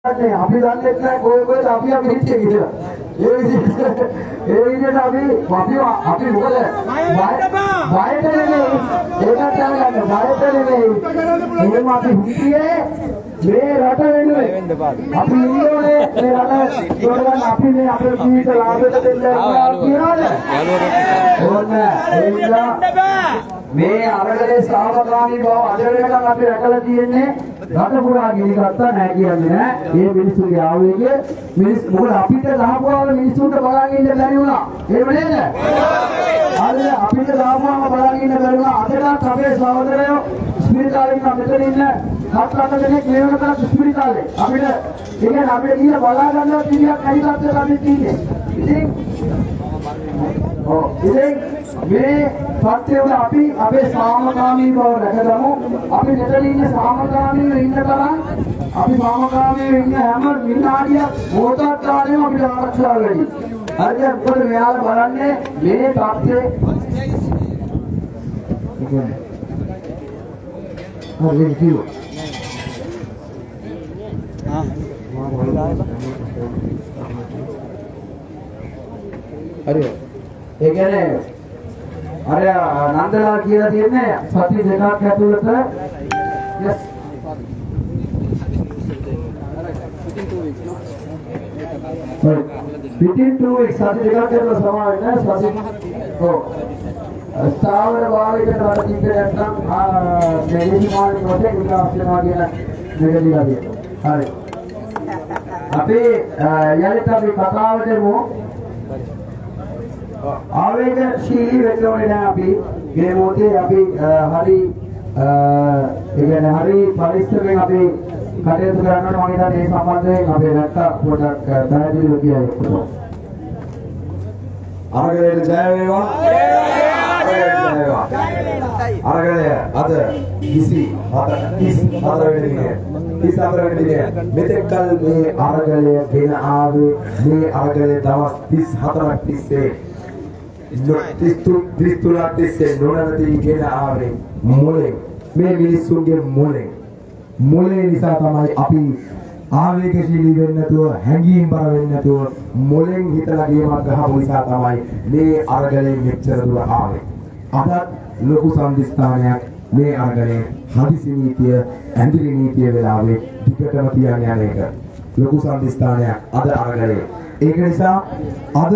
नहीं अभी जानते इतना कोई कोई तो अभी अभी नीचे गिरा ये विषय अभी अभी मुगल है बाय चले नहीं एक क्या करना बाय चले नहीं ये माफी हुई है मैं राटा नहीं अभी इंडिया ने मैं राटा थोड़ा माफी ने अपने जीवन से लाभ तो दे दिया और ना मैं अरगले सावधानी भाव अजय का माफी रखला दिए ने राटा पूरा गिरी करता नहीं किया मैंने ये मिनिस्टर के आवेंगे मिनिस्टर मुगल अभी तक लाभ हुआ और मिनिस्टर के बगाएंगे इधर नहीं होना ये बने ना अरे अभी तक लाभ हुआ और बगाएंगे इधर नहीं होना अजय का सभी सावधान रहो स्पिरिट आले ना मित्र इन हाथ काटने के लिए क्लेम करना स्पिरिट आले अभी तक ठीक है अभी तक ये बगा करना तीन कई बार से अभी तीन है इसे मैं फर्स्ट है अभी अभी सामगामी भाव रखता हूँ अभी निकली ने सामगामी इन तरह अभी सामगामी इन हैमर मिनाडिया होता चाहे अभी आरक्षा गई हर जगह पर व्याल बनाने मेरे बाप से अरे क्यों हाँ अरे ये क्या है अरे नंदलाल किया दिए ने सती जगह क्या तो लगता है यस within 2 weeks सती जगह क्या तो समय है ना सती ओ स्टावर वाले के द्वारा दी गई एकदम मेरी ही मान होते इनका आपसे ना दिया मेरे दिया दिया अरे अभी यानी तभी बताओ दे वो आवेगशीली व्यक्तियों ने अभी ये मोदी अभी हरी हरी परिस्थिति में अभी कटे तो करना नहीं था ये संबंध है अभी रखता प्रोडक्ट दायरे में किया है आगे जाएगा आगे अदर किसी इस मेतेकल में आगले दिन आवे में आगले दवास 30 से Kristulatisse nonanati gena aave mole me minissunge mole nisa tamai api ආවේගශීලී වෙන්නේ නැතුව හැංගීම් බර වෙන්නේ නැතුව මොලෙන් හිතලා ගේමක් ගහපු නිසා තමයි මේ අරගලේ මෙච්චර දුර ආවේ. අදත් ලොකු සම්දිස්ථානයක් මේ අරගලේ හදිසි නීතිය ඇඳිලි නීතිය වෙලාවේ ටිකටම තියන්න යන එක. ලොකු සම්දිස්ථානයක් අද අරගලේ. ඒක නිසා අද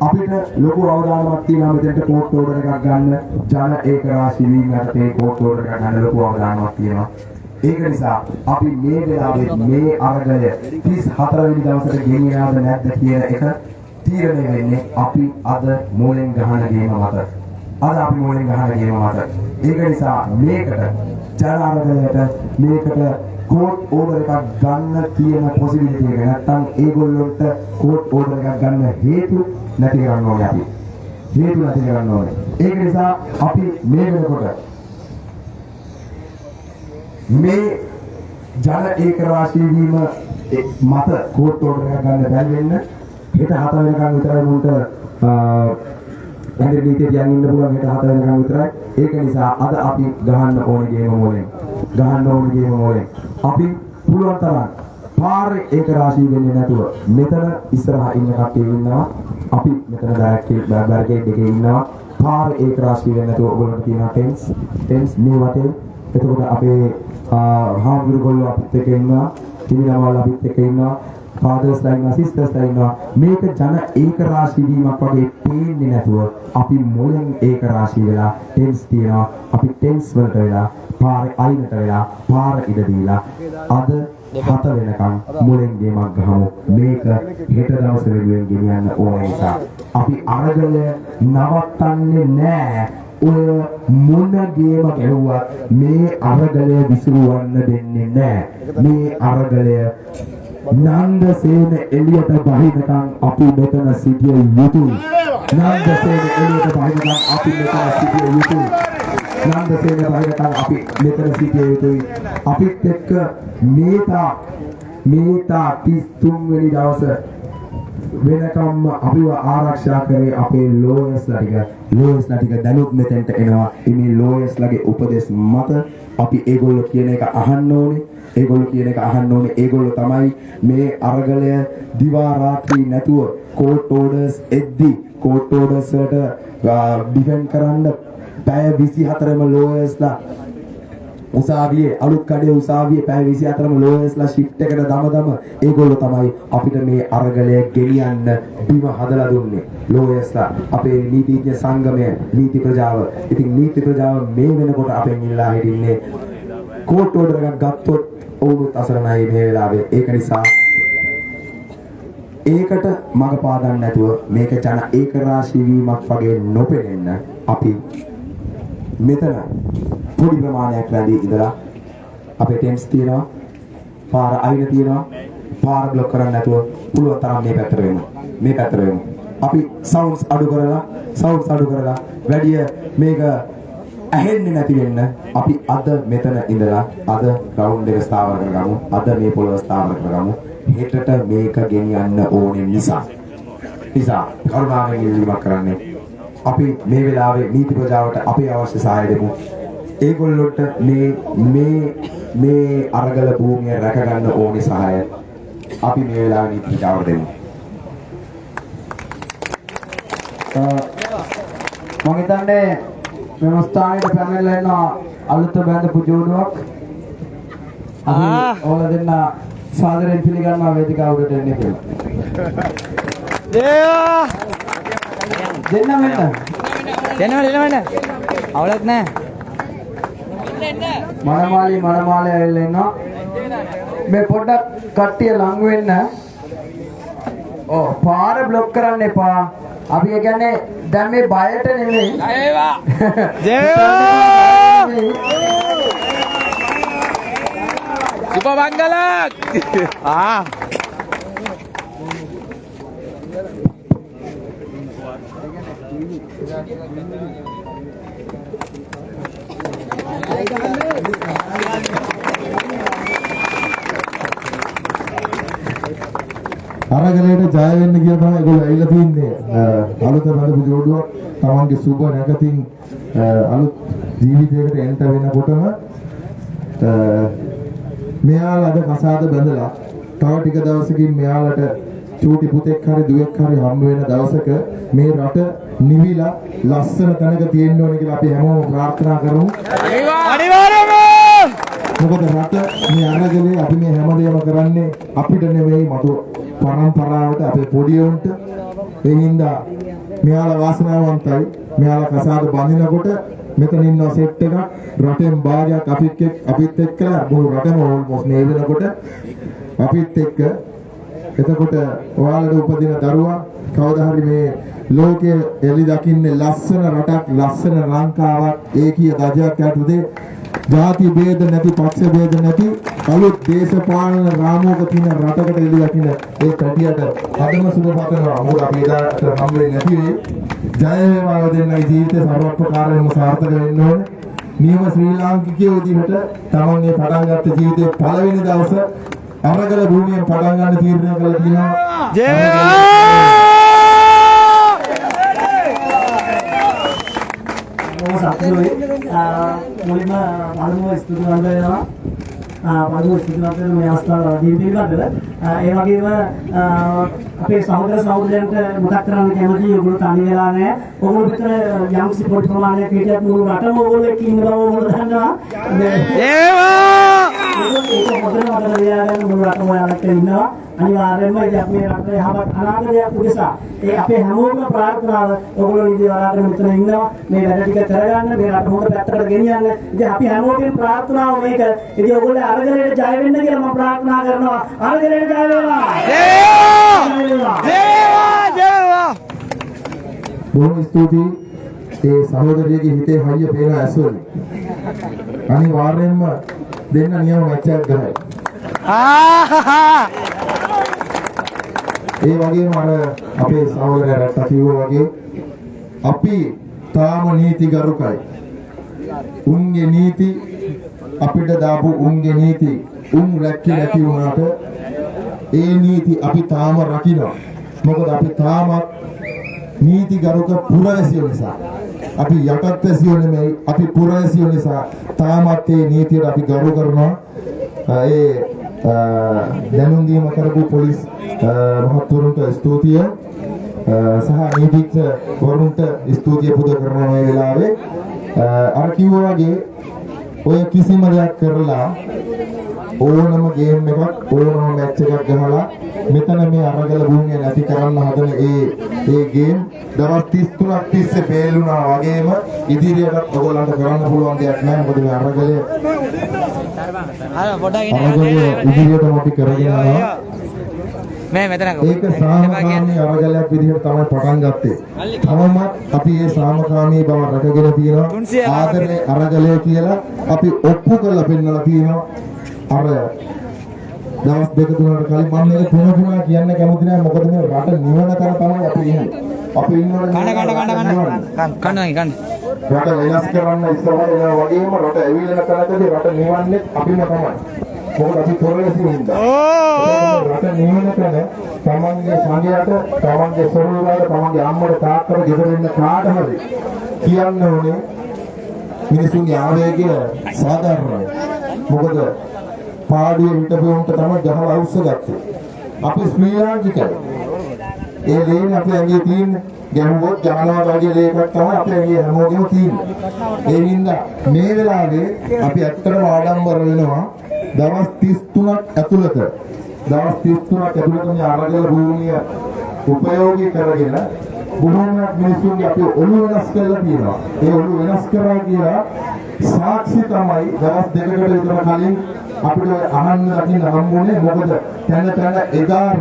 අපිට ලොකු අවධානමක් තියෙනවා මෙතනට කෝට් ඕඩර් එකක් ගන්න ජන ඒක රාශී වීම යටතේ කෝට් ඕඩර් එකක් ගන්න ලොකු අවධානමක් තියෙනවා. ඒක නිසා අපි මේ වෙලාවේ මේ අරගලය 34 වෙනි දවසට ගෙනියනවද නැද්ද කියන එක තීරණය වෙන්නේ අපි අද මූලෙන් ගහන ගේම මත. අද අපි මූලෙන් ගහන ගේම මත. ඒක නිසා මේකට ජන අරගලයට මේකට කෝට් ඕඩර් එකක් ගන්න තියෙන පොසිබිලිටි එක නැත්තම් ඒගොල්ලොන්ට කෝට් ඕඩර් එකක් ගන්න හේතු නැති කරන්න ඕනේ අපි. හේතු නැති කරන්න ඕනේ. ඒක නිසා අපි මේ වෙනකොට මේ ජන ඒක රාශී වීම මත කෝට් ඕඩර් එකක් ගන්න බැරි වෙන්න හෙට 7 වෙනකන් විතරයි මුන්ට ඇඳ නීතිය කියන්න ඉන්න පුළුවන් හෙට 7 වෙනකන් විතරයි. ඒක නිසා අද අපි ගහන්න ඕනේ ගේම මොලෙන්. ගහන්න ඕනේ ගේම මොලෙන්. අපි පුළුවන් තරම් පාරේ ඒක රාශී වෙන්නේ නැතුව මෙතන ඉස්සරහා ඉන්න කට්ටිය ඉන්නවා. අපි මෙතන බැරිකේඩ් එකේ ඉන්නවා. පාරේ ඒක රාශී වෙන්නේ නැතුව ඔයගොල්ලන්ට තියෙනවා ටෙන්ස් මේ වටේ. එතකොට අපේ හාමුදුරුවෝ අපිත් එක්ක ඉන්නවා. කිමිනවල් අපිත් එක්ක ඉන්නවා. ෆාදර්ස්ලා ඉන්නවා, සිස්ටර්ස්ලා ඉන්නවා. මේක ජන ඒක රාශී වීමක් වගේ පේන්නේ නැතුව අපි මොලෙන් ඒක රාශී වෙලා ටෙන්ස් තියනවා. අපි ටෙන්ස් වලට වෙලා පාරේ අයිනට වෙලා පාර ඉඩ දීලා අද 7 වෙනකන් මොලෙන් ගේමක් ගහමු. මේක හෙට දවසේ වෙනුවෙන් ගෙනියන්න ඕන නිසා අපි අරගලය නවත්තන්නේ නැහැ. ඔය මොන ගේම ගැහුවත් මේ අරගලය විසිරුවන්න දෙන්නේ නැහැ. මේ අරගලය නන්දසේන එළියට බහිනකම් අපි මෙතන සිටිය යුතුයි. නන්දසේන එළියට බහිනකම් අපි මෙතන සිටිය යුතුයි. නන්දසේන බහිනකම් අපි මෙතන සිටිය යුතුයි. අපිත් එක්ක මේතා 33 වෙනි දවසේ වෙනකම්ම අපිව ආරක්ෂා කරේ අපේ ලෝයස්ලා ටික දැනුත් මෙතෙන්ට එනවා. මේ ලෝයස්ලාගේ උපදෙස් මත අපි ඒගොල්ලෝ කියන එක අහන්න ඕනේ. ඒගොල්ලෝ කියන එක අහන්න ඕනේ. ඒගොල්ලෝ තමයි මේ අරගලය දිවා රාත්‍රී නැතුව කෝට් ඕඩර්ස් එද්දි කෝට් ඕඩර්ස් වලට ඩිෆෙන්ඩ් කරන්න පැය 24ම ලෝයර්ස්ලා උසාවියේ අලුත් කඩේ උසාවියේ පැය 24ම ලෝයර්ස්ලා ෂිෆ්ට් එකට දම ඒගොල්ලෝ තමයි අපිට මේ අරගලය ගෙනියන්න බිම හදලා දුන්නේ. ලෝයර්ස්ලා අපේ නීතිඥ සංගමය නීති ප්‍රජාව. ඉතින් නීති ප්‍රජාව මේ වෙනකොට අපෙන් ඉල්ලා හිටින්නේ කෝට් ඕඩර් එකක් ගත්තොත් ඔවුනුත් අසරණයි මේ වෙලාවේ. ඒක නිසා ඒකට මඟ පාදන්න නැතුව මේක ජන ඒකරාශී වීමක් වගේ නොපෙනෙන්න අපි මෙතන පොඩි ප්‍රමාණයක් රැඳී ඉඳලා අපේ ටෙන්ට්ස් තියෙනවා, පාර අයින තියෙනවා, පාර බ්ලොක් කරන්න නැතුව පුළුවන් තරම් මේ පැත්තට වෙමු. අපි සවුන්ඩ්ස් අඩු කරලා වැඩි මේක ඇහෙන්නේ නැති වෙන්න අපි අද මෙතන ඉඳලා අද ග්‍රවුන්ඩ් එක ස්ථාවර කරගමු. අද මේ පොළව ස්ථාවර කරගමු. හෙටට මේක ගෙනියන්න ඕනේ නිසා කරුණාවෙන් ඉල්ලීමක් කරන්නේ අපි මේ වෙලාවේ නීති ප්‍රජාවට අපේ අවශ්‍ය සහාය දෙමු. ඒගොල්ලොන්ට මේ අරගල භූමිය රැක ගන්න ඕනේ සහාය අපි මේ වෙලාවේ නීති ප්‍රජාවට දෙමු. මම හිතන්නේ මෙම ස්ථානයේ පැමිණලා ඉන්න අලුත බඳපු ජෝඩුවක් අපි ඕල දෙන්න සාදරයෙන් පිළිගන්නවා වේදිකාවට එන්නේ කියලා. දෙන්න මෙන්න. අවුලක් නැහැ. මනමාලි ඇවිල්ලා ඉන්නවා. මේ පොඩ්ඩක් කට්ටිය ලඟ වෙන්න. පාර බ්ලොක් කරන්න එපා. අපි කියන්නේ දැන් මේ බයට නෙමෙයි. උපමංගලක්. අරගලයට ජය වෙන්න කියලා තමයි ඒගොල්ලෝ ඇවිල්ලා තින්නේ. අලුත බඳපු ජෝඩුවක් තමන්ගේ සුබ නැකතින් අලුත් ජීවිතයකට එන්ට වෙනකොටම මෙයාලා අද කසාද බැඳලා තව ටික දවසකින් මෙයාලට චූටි පුතෙක් හරි දුවෙක් හරි හම්බ වෙන දවසක මේ රට නිවිලා ලස්සන තැනක තියෙන්න ඕනේ කියලා අපි හැමෝම ප්‍රාර්ථනා කරමු. අනිවාර්යයෙන්ම. මොකද රට මේ අරගලේ අපි මේ හැමදේම කරන්නේ අපිට නෙවෙයි මතු පරම්පරාවට අපේ පොඩි උන්ට. ඒ හින්දා මෙයාලා වාසනාවන්තයි. මෙයාලා කසාද බඳිනකොට මෙතන ඉන්න සෙට් එකක් රටෙන් භාගයක් අපිත් එක්ක මුළු රටම ඕල්මෝස්ට් මේ වෙනකොට අපිත් එක්ක. එතකොට ඔයාලට උපදින දරුවා කවදා හරි මේ ලෝකයේ එළි දකින්නේ ලස්සන රටක්, ලස්සන ලංකාවක්, ඒකීය රජයක් යටතේ ಜಾති ભેද නැති, පක්ෂ ભેද නැති අලුත් දේශපාලන රාමුවක තියෙන රටකට එළි දකින්න ඒ කටියට අදම සුබ පතනවා. මොකද අපි එදාට හම්බෙන්නේ නැති වෙයි. ජය වේවා දෙන්නගේ ජීවිතේ සර්වප්‍රකාරයෙන්ම සාර්ථක වෙන්න ඕනේ. නියම ශ්‍රී ලාංකිකයෝ විදිහට තමන්ගේ පටන් ගත්ත ජීවිතේ පළවෙනි දවස අරගල භූමියෙන් පටන් ගන්න තීරණය කළා කියනවා. මුලින්ම අනුව ස්තුතිවන්ත වෙනවා. පළමුව ස්තුතිවන්ත වෙන මේ අවස්ථාව දීපිකටද ඒ වගේම අපේ සහෝදර සහෝදරයන්ට මතක් කරන්න කැමතියි ඔයගොල්ලෝ තනි වෙලා නැහැ. ඔයගොල්ලෝ විතර යම්සි පොඩි ප්‍රමාණයක් හිටියත් මුළු රටම ඔයගොල්ලෝ එක්ක ඉන්න බව ඔයගොල්ලෝ දන්නවා. ඒක මොකද මතක තියාගන්න මුළු රටම ඔයාලට ඉන්නවා. අනිවාර්යයෙන්ම ඉතින් අපි මේ රටේ යහපත් අනාගතයක් උදෙසා ඒ අපේ හැමෝම ප්‍රාර්ථනාව ඔයගොල්ලෝ ඉතින් ඔයාලට මෙතන ඉන්නවා. මේ වැඩ ටික කරගන්න, මේ රට හොඳ පැත්තකට ගෙනියන්න. ඉතින් අපි හැමෝගෙම ප්‍රාර්ථනාව මේක. ඉතින් ඔයගොල්ලෝ අරගලයට ජය වෙන්න කියලා මම ප්‍රාර්ථනා කරනවා. අරගලයට ජය වේවා. බොහොම ස්තුතියි. ඒ සහෝදරියගේ හිතේ හයිය පේන ඇසුවලි. අනිවාර්යයෙන්ම දෙන්න නියම මැච් එකක් ගහයි. ඒ වගේම අර අපේ සහෝදරයාට කිව්වා වගේ අපි තාම නීතිගරුකයි. උන්ගේ නීති අපිට දාපු උන්ගේ නීති රැක්කේ නැති වුණාට ඒ නීති අපි තාම රකින්නවා. මොකද අපි තාමත් නීතිගරුක පුරවැසියෝ නිසා. අපි යටත් වැසියෝ නෙමෙයි, අපි පුරවැසියෝ නිසා තාමත් මේ නීතියට අපි ගරු කරනවා. දැනුම් දීම කරපු පොලිස් මහත්වරුන්ට ස්තුතියි සහ නීතිඥ වරුන්ට ස්තුතිය පුද කරන මේ වෙලාවේ අර කිව්වා වගේ ඔය කිසිම දෙයක් කරලා ඕනම ගේම් එකක් ඕනම මැච් එකක් ගහලා මෙතන මේ අරගල භූමිය නැති කරන්න හදන ඒ ගේම් දවස් 33ක් තිස්සේ පෙළුණා වගේම ඉදිරියටත් ඔයගොල්ලන්ට කරන්න පුළුවන් දෙයක් නෑ මොකද මේ අරගලේ ඉදිරියටම අපි කරගෙන යනවා මේ මෙතන ඒක සාමකාමී අරගලයක් විදිහට තමයි පටන් ගත්තේ. තවමත් අපි මේ සාමකාමී බව රැකගෙන තියෙනවා. ආදරේ අරගලය කියලා අපි ඔප්පු කරලා පෙන්නලා තියෙනවා. අර දවස් දෙක තුනකට කලින් මම මේක පුන කියන්න කැමති නැහැ මොකද මේ රට නිවන තර තමයි අපි ඉන්නේ. අපි ඉන්නවනේ කන්න. රට වෙනස් කරන්න ඉස්සරහට යනවා වගේම රට ඇවිල්ලා තැනකදී රට නිවන්නේ අපිම තමයි. මොකද අපි තොරලසින් ඉඳලා. රට නිවන තැන තමන්ගේ සංගයට, තමන්ගේ සොරුලාට, තමන්ගේ අම්මට තාත්තට ගෙදර ඉන්න කාට හරි කියන්න ඕනේ මිනිසුන්ගේ ආවේගය සාධාරණයි. මොකද පාඩුවේ හිටපුවන්ට තමයි ගහලා අවශ්‍යගත්තේ. අපි ශ්‍රී ලාංකිකයි. ඒ ලේනේ අපේ ඇඟේ තියෙන්නේ. ගැහුවොත් ජනනවා වගේ ලේකක් තමයි අපේ ඇඟේ හැමෝගෙම තියෙන්නේ. ඒ හින්දා මේ වෙලාවේ අපි ඇත්තටම ආඩම්බර වෙනවා. දවස් 33ක් ඇතුළත මේ අරගල භූමිය උපයෝගී කරගෙන බොහෝම මිනිසුන්ගේ අපි ඔළුව වෙනස් කරලා තියෙනවා. ඒ ඔළුව වෙනස් කරා කියලා සාක්ෂි තමයි දවස් දෙකකට විතර කලින් අපිට අහන්න දකින්න හම්බුනේ. මොකද තැන එදා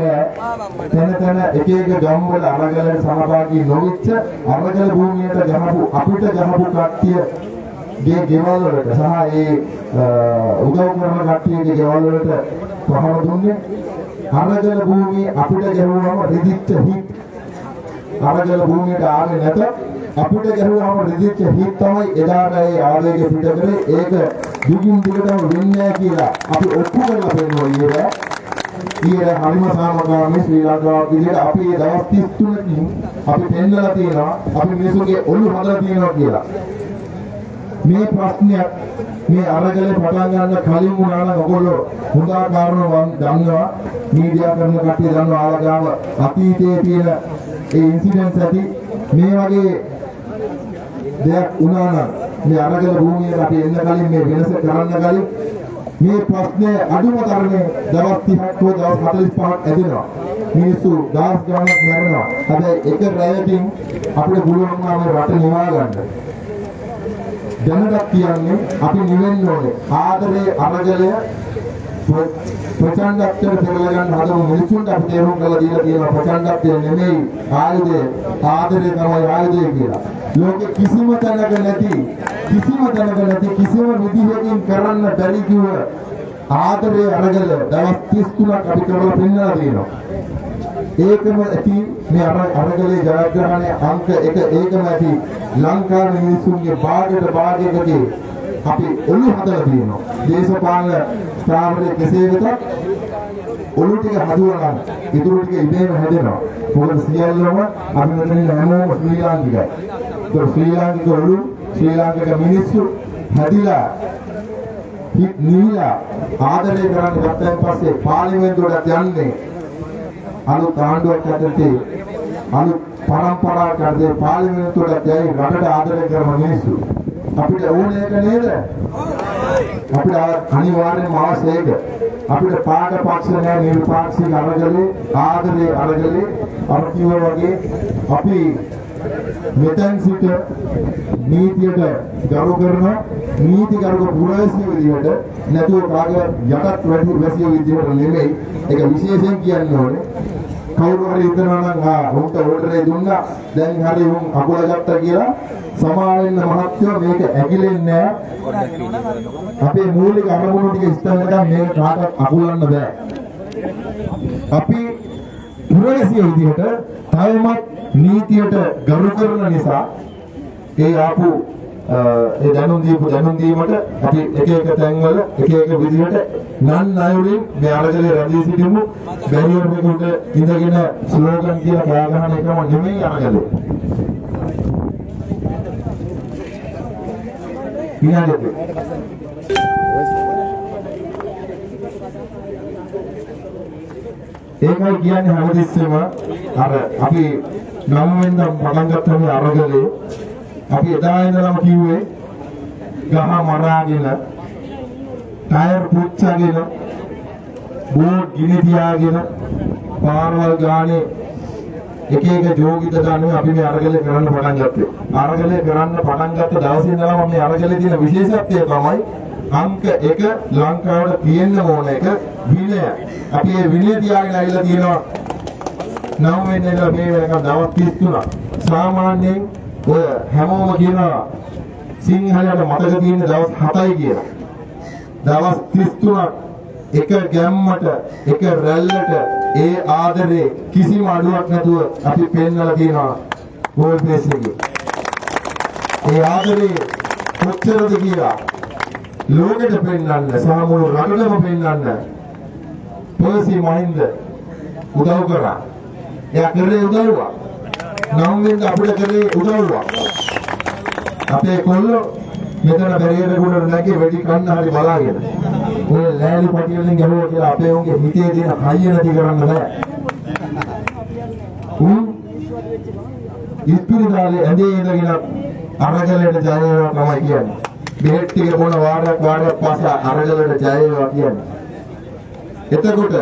තැන එක ගම්වල අරගලට සහභාගී නොවෙච්ච අරගල භූමියට අපිට ගහපු කට්ටිය ගේ ගෙවල් වලට සහ ඒ උදව් කරන කට්ටියගේ ගෙවල් වලට පහර දුන්නේ අරගල භූමිය අපිට ගෙවුවම රිදිච්ච හිත් අරගල භූමියට ආවේ නැත අපිට ගෙවුවම රිදිච්ච හිත් තමයි එදාට ඒ ආවේගය පිට කරේ ඒක දුකින් දුකටම වෙන්නේ කියලා අපි ඔප්පු කරලා පෙන්නුවා ඊයේ හරිම සාමකාමී ශ්‍රී ලංකාව විදිහට අපි දවස් 33කින් අපි පෙන්නලා තියෙනවා අපි මිනිසුන්ගේ ඔළුව හදලා තියෙනවා කියලා මේ ප්‍රශ්නයක් මේ අරගලේ පටන් ගන්න කලින් වුණා නම් ඔයගොල්ලෝ හොඳා කාරණා දන්නවා මීඩියා කරන කට්ටිය දන්නවා ආලගාව අතීතයේ තියෙන ඒ ඉන්සිඩන්ට්ස් ඇති මේ වගේ දෙයක් වුණා නම් මේ අරගල භූමියේ අපි එන්න කලින් මේ වෙනස කරන්න කලින් මේ ප්‍රශ්නේ අඩුම තරමේ දවස් 30ක් හෝ දවස් 45ක් ඇදෙනවා මිනිස්සු දවස් ගාණක් මැරෙනවා හැබැයි එක රැයකින් අපිට පුළුවන් වුණා මේ රට නිවා ගන්න දැනට කියන්නේ අපි නිවෙන්න ඕනේ ආදරේ අරගලය ප්‍රචණ්ඩත්වයට පෙරලා ගන්න හදමු මිනිසුන්ට අපි තේරුම් කරලා දීලා තියෙනවා ප්‍රචණ්ඩත්වය නෙමෙයි ආයුධය ආදරේ තමයි ආයුධය කියලා ලෝකෙ කිසිම තැනක නැති කිසිම විදිහකින් කරන්න බැරි කිව්ව ආදරේ අරගල දවස් 33ක් අපි කරලා පෙන්නලා තියෙනවා ඒකම ඇති මේ අරගලේ ජයග්‍රහණයේ අංක 1 ඒකම ඇති ලංකාවේ මිනිසුන්ගේ භාගයකදී අපි ඔළුව හදලා තියෙනවා දේශපාලන ස්ථාවරයේ කෙසේ වෙතත් ඔළුව ටික හදුවා නම් ඉතුරු ටික ඉබේම හැදෙනවා මොකද සියල්ලම අපි මෙතන හැමෝම ශ්‍රී ලාංකිකයි ඒ ශ්‍රී ලාංකික ඔළුව ශ්‍රී ලාංකික මිනිස්සු හැදිලා හිත් නිවිලා ආදරය කරන්න ගත්තන් පස්සේ පාර්ලිමේන්තුවට යන්නේ අලුත් ආණ්ඩුවක් ඇතුළතේ අලුත් පරම්පරාවක් ඇතුළතේ පාර්ලිමේන්තුවට යයි රටට ආදරය කරන මිනිස්සු අපිට ඕනේ ඒක නේද අපිට අනිවාර්යයෙන්ම අවශ්‍ය ඒක අපිට පාඩ පක්ෂ නැහැ නිර්පාක්ෂික අරගලේ ආදරේ අරගලේ අර කිව්වා වගේ අපි මෙතෙන් සිට නීතියට ගරු කරන නීතිගරුක පුරවැසිය විදිහට නැතුව කාගේ යටත් වැසිය විදිහට නෙමෙයි ඒක විශේෂයෙන් කියන්න ඕනේ කවුරු හරි හිතනවා නම් උන්ට ඕඩරේ දුන්නා දැන් හරි උන් අකුල ගත්තා කියලා සමාවෙන්න මහත්යෝ මේක ඇගිලෙන්නේ නැහැ අපේ මූලික අරමුණු ටික ඉස්සරහට මේක කාටවත් අකුලන්න බෑ අපි පුරවැසිය විදිහට තවමත් නීතියට ගරු කරන නිසා ඒ ආපු ඒ දැනුම් දීමට අපි එක තැන්වල එක විදිහට නන් අයුරින් මේ අරගලේ රැඳී සිටිමු බැරියර් එකකට ඉඳගෙන ස්ලෝගන් කියලා කෑ ගහන එකම නෙමෙයි අරගලේ ඊළඟට ඒකයි කියන්නේ හැමතිස්සෙම අර අපි නම් වෙනදම් පටන් ගත්තම අරගලේ අපි එදා ඉඳලම කිව්වේ ගහ මරාගෙන ටයර් පුච්චගෙන බෝඩ් ගිනි තියාගෙන පාරවල් ගානේ එක එක ජෝගිත ගන්න අපි මේ අරගලේ කරන්න පටන් ගත්තේ. අරගලේ කරන්න පටන් ගත්ත දවසේ ඉඳලම මේ අරගලේ තියෙන විශේෂත්වය තමයි අංක 1 ලංකාවට තියෙන්න ඕන එක විනය. අපි මේ විනය තියාගෙන ඇවිල්ලා තියෙනවා 9 වෙනි එක මේ වෙනකන් දවස් 33ක්. සාමාන්‍යයෙන් ඔය හැමෝම කියනවා සිංහලයට මතක තියෙන දවස් 7යි කියලා. දවස් 33ක් එක ගැම්මට එක රැල්ලට ඒ ආදරේ කිසිම අඩුවක් නැතුව අපි පෙන්නලා තියෙනවා ගෝල් පේස් එකේ. ඒ ආදරේ කොච්චරද කියලා ලෝකෙට පෙන්නන්න සහ මුළු රටටම පෙන්නන්න පර්සි මහින්ද උදව් කරා. එයා කරේ උදව්වක්. නම් වෙන්න අපිට කරේ උදව්වක්. අපේ කොල්ලෝ මෙතන බැරියට ගුණර නැගී වෙඩි කන්න හරි බලාගෙන. ඔය ලෑලි පටි වලින් ගහුවා කියලා අපේ උන්ගේ හිතේ තියෙන හයිය නැති කරන්න බෑ. ඉස්පිරිතාලේ ඇඳේ ඉඳගෙන අරගලයට ජය වේවා තමයි කියන්නේ. බෙහෙත් ටික බොන වාරයක් පස්සේ අරගලයට ජය වේවා කියන්නේ. එතකොට